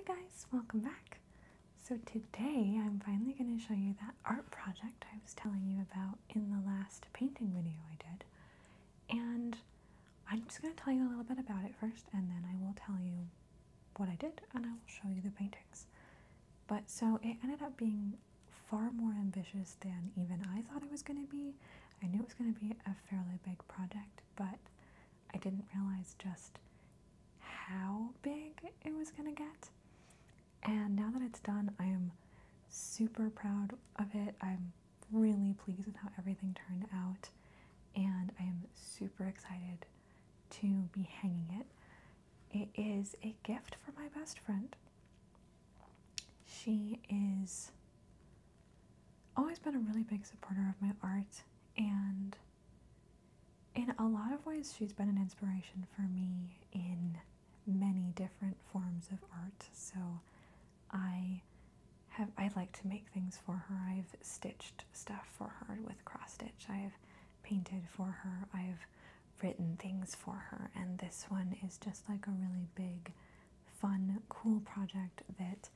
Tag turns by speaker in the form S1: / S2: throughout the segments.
S1: guys, welcome back. So today I'm finally going to show you that art project I was telling you about in the last painting video I did. And I'm just going to tell you a little bit about it first, and then I will tell you what I did and I will show you the paintings. But so it ended up being far more ambitious than even I thought it was going to be. I knew it was going to be a fairly big project, but I didn't realize just how big it was going to get. And now that it's done, I am super proud of it. I'm really pleased with how everything turned out, and I am super excited to be hanging it. It is a gift from my best friend. She is always been a really big supporter of my art, and in a lot of ways she's been an inspiration for me in many different forms of art. So I like to make things for her. I've stitched stuff for her with cross stitch. I've painted for her. I've written things for her. And this one is just like a really big, fun, cool project that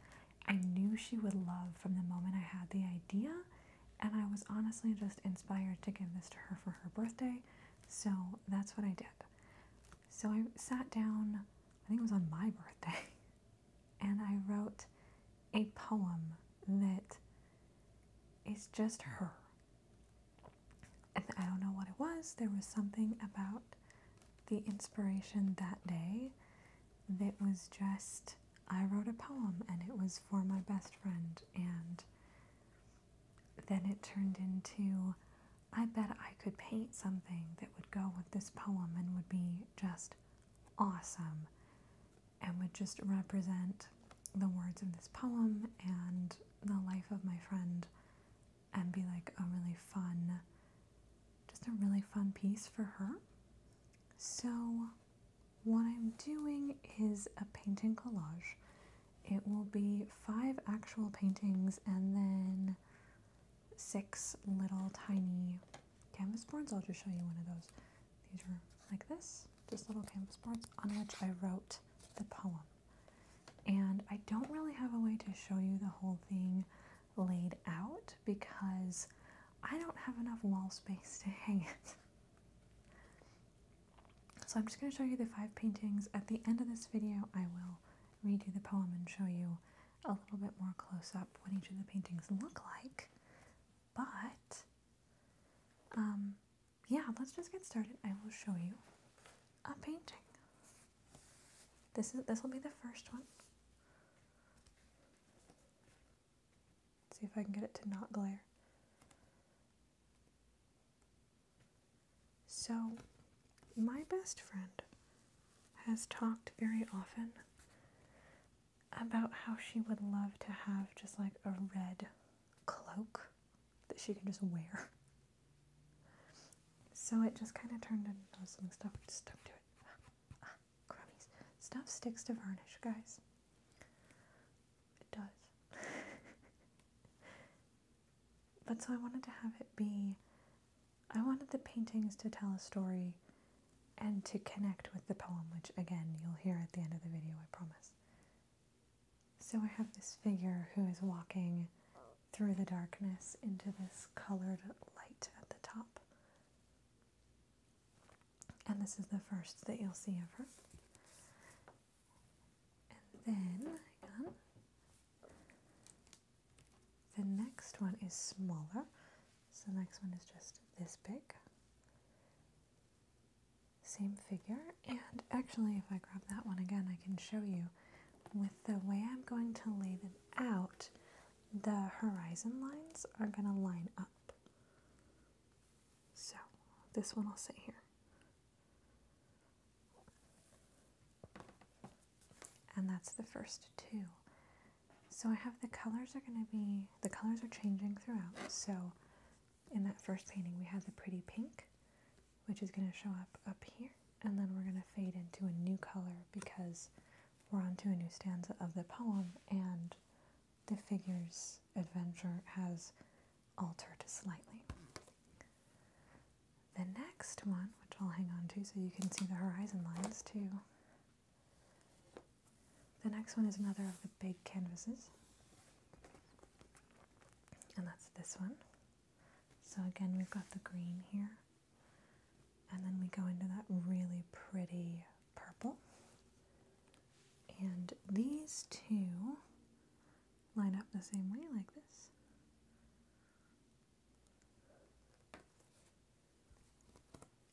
S1: I knew she would love from the moment I had the idea. And I was honestly just inspired to give this to her for her birthday. So that's what I did. So I sat down, I think it was on my birthday, and I wrote a poem that is just her. And I don't know what it was. There was something about the inspiration that day that was just, I wrote a poem and it was for my best friend. And then it turned into, I bet I could paint something that would go with this poem and would be just awesome and would just represent the words of this poem and the life of my friend and be like a really fun, just a really fun piece for her. So what I'm doing is a painting collage. It will be 5 actual paintings and then 6 little tiny canvas boards. I'll just show you one of those. These are like this, just little canvas boards on which I wrote the poem. And I don't really have a way to show you the whole thing laid out because I don't have enough wall space to hang it. So I'm just going to show you the 5 paintings. At the end of this video, I will read you the poem and show you a little bit more close up what each of the paintings look like. But, yeah, let's just get started. I will show you a painting. This will be the first one. Let's see if I can get it to not glare. So, my best friend has talked very often about how she would love to have just like a red cloak that she can just wear. So it just kind of turned into some stuff. Just stuck to it. Crummies. Stuff sticks to varnish, guys. It does. But so I wanted to have it be, I wanted the paintings to tell a story and to connect with the poem, which again, you'll hear at the end of the video, I promise. So I have this figure who is walking through the darkness into this colored light at the top. And this is the first that you'll see of her. And then, hang on. The next one is smaller. So the next one is just this big. Same figure. And actually, if I grab that one again, I can show you with the way I'm going to lay them out, the horizon lines are going to line up. So this one I'll sit here. And that's the first 2. So I have the colors are going to be, the colors are changing throughout. So in that first painting we have the pretty pink, which is going to show up here. And then we're going to fade into a new color because we're onto a new stanza of the poem and the figure's adventure has altered slightly. The next one, which I'll hang on to so you can see the horizon lines too. The next one is another of the big canvases, and that's this one. So again, we've got the green here, and then we go into that really pretty purple. And these two line up the same way, like this.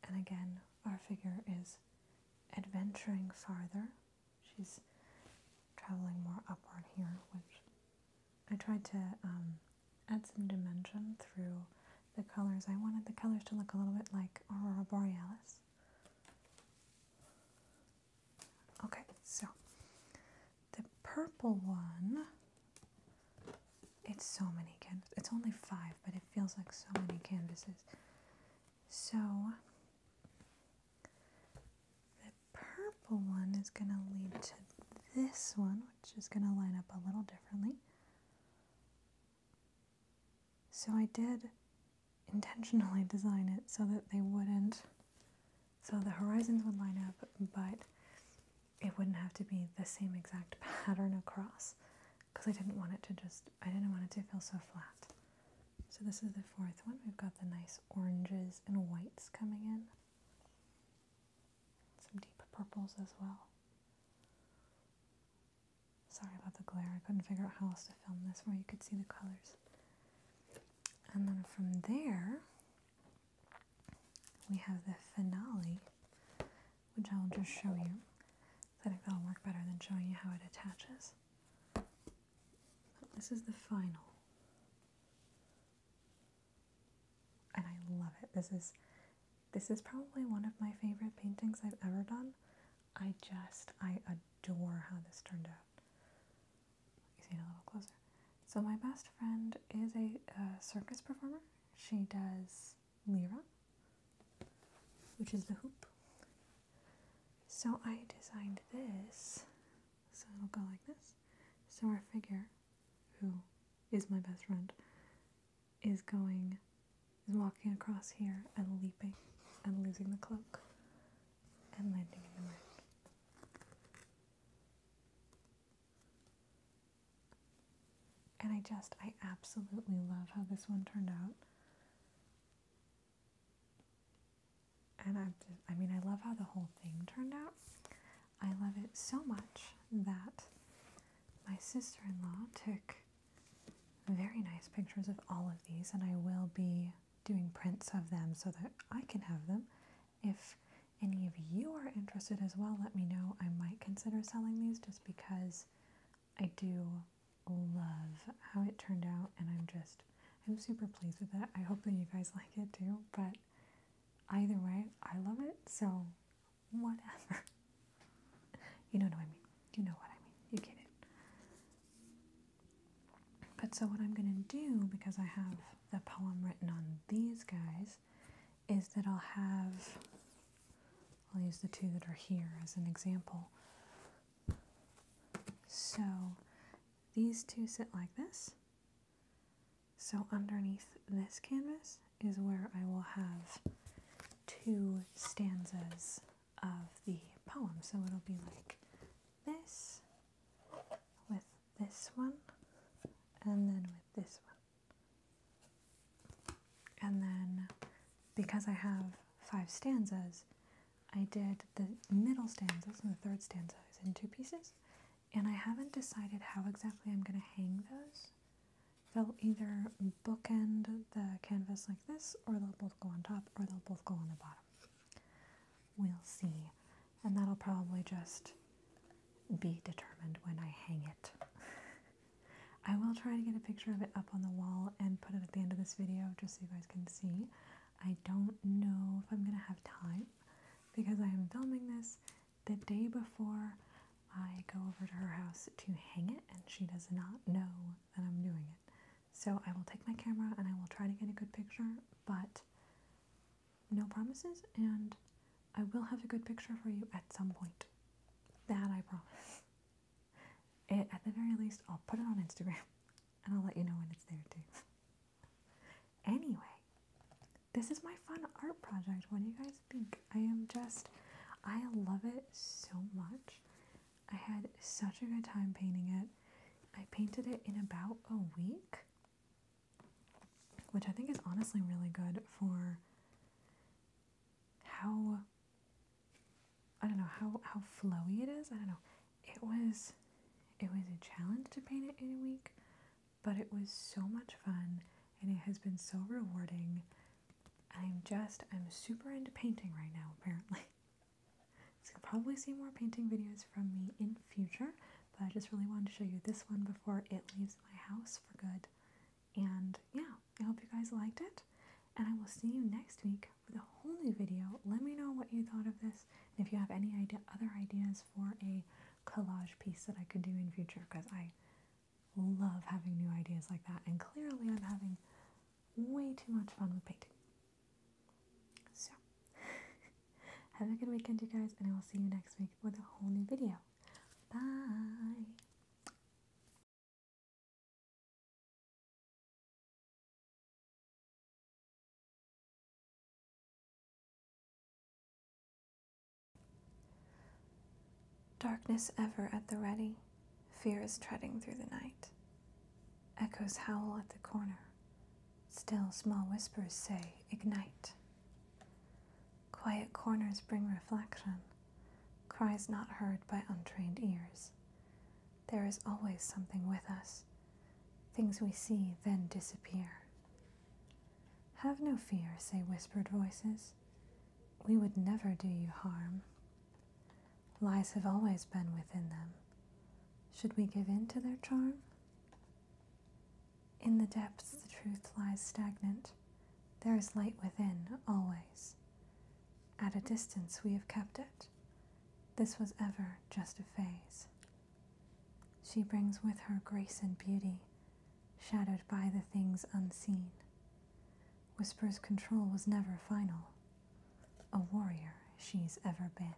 S1: And again, our figure is adventuring farther. She's traveling more upward here, which I tried to add some dimension through the colors. I wanted the colors to look a little bit like Aurora Borealis. Okay, so the purple one, it's so many canvases. It's only 5, but it feels like so many canvases. So the purple one is going to lead to this one, which is going to line up a little differently. So I did intentionally design it so that they wouldn't, so the horizons would line up, but it wouldn't have to be the same exact pattern across, because I didn't want it to feel so flat. So this is the 4th one. We've got the nice oranges and whites coming in. Some deep purples as well. Sorry about the glare. I couldn't figure out how else to film this where you could see the colors. And then from there, we have the finale, which I'll just show you. I think that'll work better than showing you how it attaches. But this is the final. And I love it. This is probably one of my favorite paintings I've ever done. I adore how this turned out. You see it a little closer. So my best friend is a circus performer. She does lira, which is the hoop. So I designed this, so it'll go like this. So our figure, who is my best friend, is walking across here and leaping and losing the cloak and landing in the mud. And I absolutely love how this one turned out. And I love how the whole thing turned out. I love it so much that my sister-in-law took very nice pictures of all of these, and I will be doing prints of them so that I can have them. If any of you are interested as well, let me know. I might consider selling these just because I do love how it turned out, and I'm super pleased with it. I hope that you guys like it too, but either way, I love it, so whatever. You know what I mean. You know what I mean. You get it. But so what I'm going to do, because I have the poem written on these guys, is that I'll use the 2 that are here as an example. So these 2 sit like this. So underneath this canvas is where I will have 2 stanzas of the poem. So it'll be like this, with this one, and then with this one. And then, because I have 5 stanzas, I did the middle stanzas and the 3rd stanza is in 2 pieces. And I haven't decided how exactly I'm going to hang those. They'll either bookend the canvas like this, or they'll both go on top, or they'll both go on the bottom. We'll see. And that'll probably just be determined when I hang it. I will try to get a picture of it up on the wall and put it at the end of this video just so you guys can see. I don't know if I'm going to have time because I am filming this the day before I go over to her house to hang it, and she does not know that I'm doing it. So I will take my camera and I will try to get a good picture, but no promises, and I will have a good picture for you at some point. That I promise. At the very least, I'll put it on Instagram and I'll let you know when it's there too. Anyway, this is my fun art project. What do you guys think? I love it so much. I had such a good time painting it. I painted it in about a week, which I think is honestly really good for how, I don't know, how flowy it is. I don't know. It was a challenge to paint it in a week, but it was so much fun and it has been so rewarding. I'm super into painting right now, apparently. So you'll probably see more painting videos from me in future, but I just really wanted to show you this one before it leaves my house for good. And yeah, I hope you guys liked it, and I will see you next week with a whole new video. Let me know what you thought of this, and if you have any other ideas for a collage piece that I could do in future, because I love having new ideas like that, and clearly I'm having way too much fun with painting. So, have a good weekend, you guys, and I will see you next week with a whole new video. Bye! Darkness ever at the ready, fear is treading through the night. Echoes howl at the corner, still small whispers say, ignite. Quiet corners bring reflection, cries not heard by untrained ears. There is always something with us, things we see then disappear. Have no fear, say whispered voices, we would never do you harm. Lies have always been within them. Should we give in to their charm? In the depths the truth lies stagnant. There is light within, always. At a distance we have kept it. This was ever just a phase. She brings with her grace and beauty, shadowed by the things unseen. Whisper's control was never final. A warrior she's ever been.